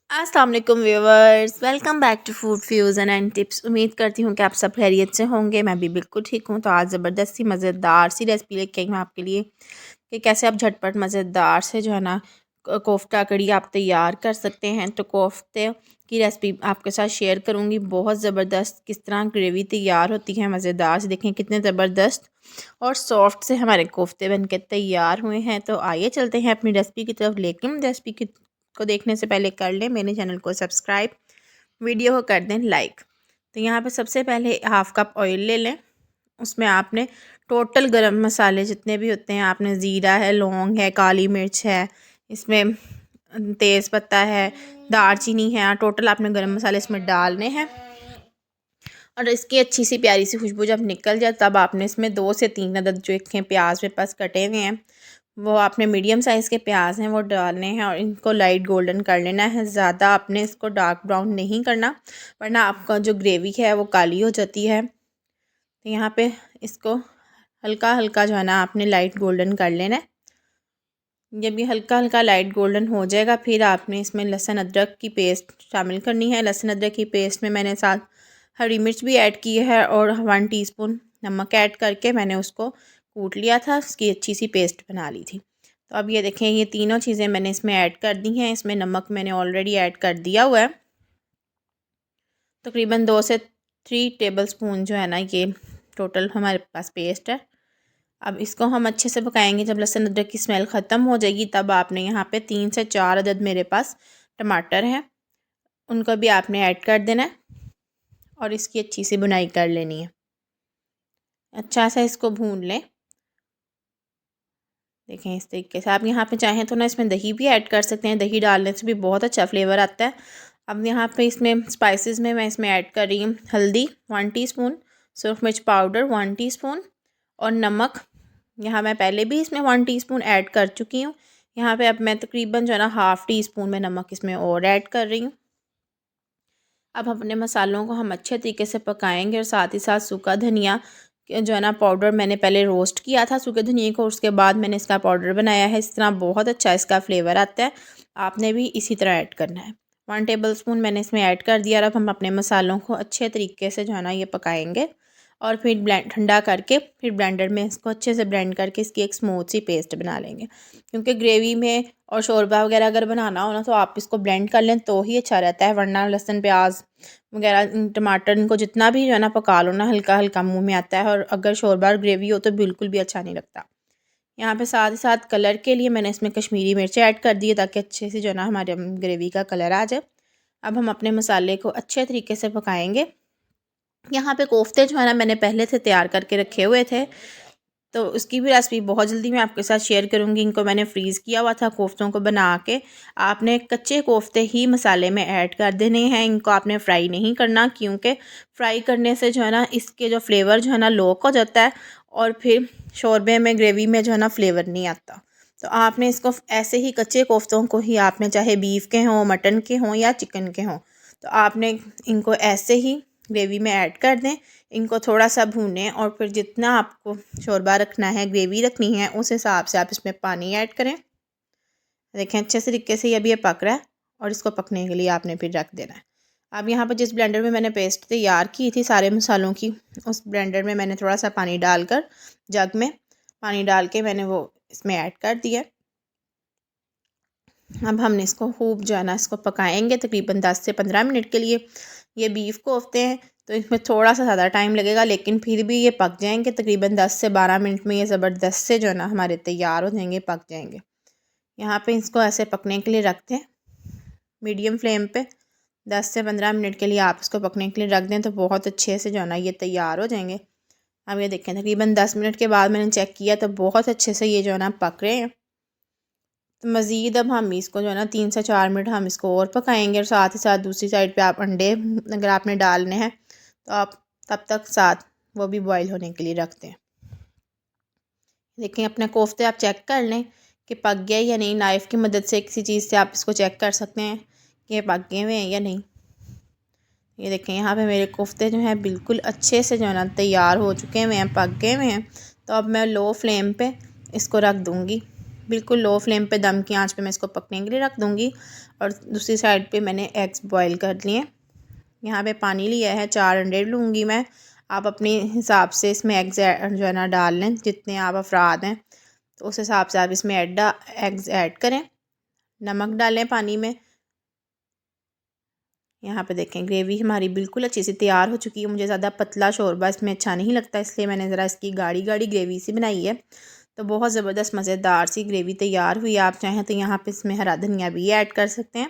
अस्सलाम वालेकुम viewers, welcome back to food fusion and tips. उम्मीद करती हूँ कि आप सब खैरियत से होंगे। मैं भी बिल्कुल ठीक हूँ। तो आज ज़बरदस्त सी मज़ेदार सी रेसिपी लेके आई हूँ आपके लिए कि कैसे आप झटपट मज़ेदार से जो है ना कोफ्ता कड़ी आप तैयार कर सकते हैं। तो कोफ्ते की रेसिपी आपके साथ शेयर करूँगी। बहुत ज़बरदस्त किस तरह ग्रेवी तैयार होती है मज़ेदार से। देखें कितने ज़बरदस्त और सॉफ्ट से हमारे कोफ्ते बन के तैयार हुए हैं। तो आइए चलते हैं अपनी रेसिपी की तरफ। लेकिन रेसिपी को देखने से पहले कर लें मेरे चैनल को सब्सक्राइब, वीडियो को कर दें लाइक। तो यहाँ पे सबसे पहले हाफ़ कप ऑयल ले लें। उसमें आपने टोटल गरम मसाले जितने भी होते हैं, आपने ज़ीरा है, लौंग है, काली मिर्च है, इसमें तेज़ पत्ता है, दालचीनी है, टोटल आपने गरम मसाले इसमें डालने हैं। और इसकी अच्छी सी प्यारी सी खुशबू जब निकल जाए तब आपने इसमें 2 से 3 अदद जो एक प्याज मेरे पास कटे हुए हैं, वो आपने मीडियम साइज़ के प्याज हैं वो डालने हैं और इनको लाइट गोल्डन कर लेना है। ज़्यादा आपने इसको डार्क ब्राउन नहीं करना, वरना आपका जो ग्रेवी है वो काली हो जाती है। तो यहाँ पे इसको हल्का हल्का जो है ना आपने लाइट गोल्डन कर लेना है। जब ये हल्का हल्का लाइट गोल्डन हो जाएगा फिर आपने इसमें लहसुन अदरक की पेस्ट शामिल करनी है। लहसुन अदरक की पेस्ट में मैंने साथ हरी मिर्च भी ऐड की है और 1 टीस्पून नमक ऐड करके मैंने उसको कूट लिया था, उसकी अच्छी सी पेस्ट बना ली थी। तो अब ये देखें ये तीनों चीज़ें मैंने इसमें ऐड कर दी हैं। इसमें नमक मैंने ऑलरेडी ऐड कर दिया हुआ है। तकरीबन 2 से 3 टेबल स्पून जो है ना ये टोटल हमारे पास पेस्ट है। अब इसको हम अच्छे से पकाएंगे। जब लहसुन अदरक की स्मेल ख़त्म हो जाएगी तब आपने यहाँ पे 3 से 4 अदद मेरे पास टमाटर हैं, उनको भी आपने ऐड कर देना है और इसकी अच्छी सी बुनाई कर लेनी है। अच्छा सा इसको भून लें। देखें इस तरीके से। आप यहाँ पे चाहें तो ना इसमें दही भी ऐड कर सकते हैं, दही डालने से भी बहुत अच्छा फ्लेवर आता है। अब यहाँ पे इसमें स्पाइसेस में मैं इसमें ऐड कर रही हूँ हल्दी 1 टीस्पून, सुरख मिर्च पाउडर 1 टीस्पून और नमक यहाँ मैं पहले भी इसमें 1 टीस्पून ऐड कर चुकी हूँ। यहाँ पे अब मैं तकरीबन जो है ना ½ टीस्पून में नमक इसमें और ऐड कर रही हूँ। अब अपने मसालों को हम अच्छे तरीके से पकाएंगे और साथ ही साथ सूखा धनिया जो है ना पाउडर मैंने पहले रोस्ट किया था सूखे धनिए को, उसके बाद मैंने इसका पाउडर बनाया है। इस तरह बहुत अच्छा इसका फ्लेवर आता है। आपने भी इसी तरह ऐड करना है। 1 टेबल स्पून मैंने इसमें ऐड कर दिया। अब हम अपने मसालों को अच्छे तरीके से जो है ना ये पकाएंगे और फिर ब्लेंड ठंडा करके फिर ब्लेंडर में इसको अच्छे से ब्लेंड करके इसकी एक स्मूथ सी पेस्ट बना लेंगे। क्योंकि ग्रेवी में और शोरबा वगैरह अगर बनाना हो ना तो आप इसको ब्लेंड कर लें तो ही अच्छा रहता है, वरना लहसुन प्याज वगैरह टमाटर इनको जितना भी जो है ना पका लो ना हल्का हल्का मुंह में आता है, और अगर शोरबा और ग्रेवी हो तो बिल्कुल भी अच्छा नहीं लगता। यहाँ पे साथ ही साथ कलर के लिए मैंने इसमें कश्मीरी मिर्च ऐड कर दी है ताकि अच्छे से जो है ना हमारे ग्रेवी का कलर आ जाए। अब हम अपने मसाले को अच्छे तरीके से पकाएंगे। यहाँ पे कोफ्ते जो है ना मैंने पहले से तैयार करके रखे हुए थे, तो उसकी भी रेसिपी बहुत जल्दी मैं आपके साथ शेयर करूँगी। इनको मैंने फ्रीज़ किया हुआ था कोफ्तों को बना के। आपने कच्चे कोफ्ते ही मसाले में ऐड कर देने हैं, इनको आपने फ्राई नहीं करना, क्योंकि फ्राई करने से जो है ना इसके जो फ्लेवर जो है ना लॉक हो जाता है और फिर शोरबे में ग्रेवी में जो है ना फ्लेवर नहीं आता। तो आपने इसको ऐसे ही कच्चे कोफ्तों को ही आपने चाहे बीफ के हों, मटन के हों या चिकन के हों, तो आपने इनको ऐसे ही ग्रेवी में ऐड कर दें। इनको थोड़ा सा भूनें और फिर जितना आपको शोरबा रखना है, ग्रेवी रखनी है, उस हिसाब से आप इसमें पानी ऐड करें। देखें अच्छे तरीके से अब ये पक रहा है और इसको पकने के लिए आपने फिर रख देना है। अब यहाँ पर जिस ब्लेंडर में मैंने पेस्ट तैयार की थी सारे मसालों की, उस ब्लेंडर में मैंने थोड़ा सा पानी डालकर जग में पानी डाल के मैंने वो इसमें ऐड कर दिया। अब हमने इसको खूब जो है ना इसको पकाएंगे तकरीबन 10 से 15 मिनट के लिए। ये बीफ कोफ्ते हैं तो इसमें थोड़ा सा ज़्यादा टाइम लगेगा, लेकिन फिर भी ये पक जाएंगे। तकरीबन 10 से 12 मिनट में ये ज़बरदस्त से जो है ना हमारे तैयार हो जाएंगे, पक जाएंगे। यहाँ पे इसको ऐसे पकने के लिए रखते हैं मीडियम फ्लेम पे। 10 से 15 मिनट के लिए आप इसको पकने के लिए रख दें तो बहुत अच्छे से जो है ना ये तैयार हो जाएंगे। अब ये देखें तकरीबन 10 मिनट के बाद मैंने चेक किया तो बहुत अच्छे से ये जो है ना पक रहे हैं। तो मज़ीद अब हम इसको जो है ना 3 से 4 मिनट हम इसको और पकाएंगे और साथ ही साथ दूसरी साइड पे आप अंडे अगर आपने डालने हैं तो आप तब तक साथ वो भी बॉईल होने के लिए रखते हैं। देखें अपने कोफ्ते आप चेक कर लें कि पक गया या नहीं। नाइफ़ की मदद से किसी चीज़ से आप इसको चेक कर सकते हैं कि ये पक गए हुए हैं या नहीं। ये देखें यहाँ पे मेरे कोफ्ते जो हैं बिल्कुल अच्छे से जो है ना तैयार हो चुके हुए हैं, पक गए हुए हैं। तो अब मैं लो फ्लेम पे इसको रख दूँगी, बिल्कुल लो फ्लेम पे दम की आंच पे मैं इसको पकने के लिए रख दूँगी। और दूसरी साइड पे मैंने एग्स बॉईल कर लिए। यहाँ पे पानी लिया है, 4 अंडे लूँगी मैं। आप अपने हिसाब से इसमें एग्स जो है ना डाल लें, जितने आप अफराद हैं तो उस हिसाब से आप इसमें एग्स ऐड करें। नमक डालें पानी में। यहाँ पे देखें ग्रेवी हमारी बिल्कुल अच्छी सी तैयार हो चुकी है। मुझे ज़्यादा पतला शोरबा इसमें अच्छा नहीं लगता, इसलिए मैंने ज़रा इसकी गाढ़ी गाढ़ी ग्रेवी सी बनाई है। तो बहुत ज़बरदस्त मज़ेदार सी ग्रेवी तैयार हुई। आप चाहें तो यहाँ पे इसमें हरा धनिया भी ऐड कर सकते हैं।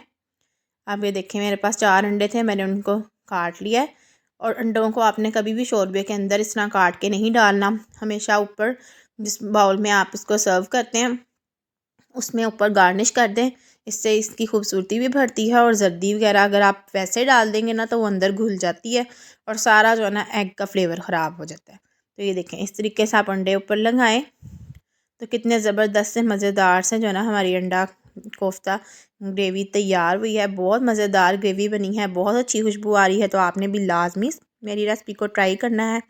अब ये देखें मेरे पास 4 अंडे थे, मैंने उनको काट लिया है। और अंडों को आपने कभी भी शोरबे के अंदर इस तरह काट के नहीं डालना, हमेशा ऊपर जिस बाउल में आप इसको सर्व करते हैं उसमें ऊपर गार्निश कर दें। इससे इसकी खूबसूरती भी बढ़ती है। और जर्दी वगैरह अगर आप वैसे डाल देंगे ना तो वो अंदर घुल जाती है और सारा जो है ना एग का फ्लेवर ख़राब हो जाता है। तो ये देखें इस तरीके से आप अंडे ऊपर लगाएं तो कितने ज़बरदस्त से मज़ेदार से जो है ना हमारी अंडा कोफ्ता ग्रेवी तैयार हुई है। बहुत मज़ेदार ग्रेवी बनी है, बहुत अच्छी खुशबू आ रही है। तो आपने भी लाजमी मेरी रेसिपी को ट्राई करना है।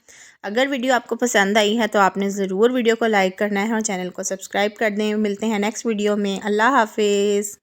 अगर वीडियो आपको पसंद आई है तो आपने ज़रूर वीडियो को लाइक करना है और चैनल को सब्सक्राइब कर दें। मिलते हैं नेक्स्ट वीडियो में। अल्लाह हाफिज़।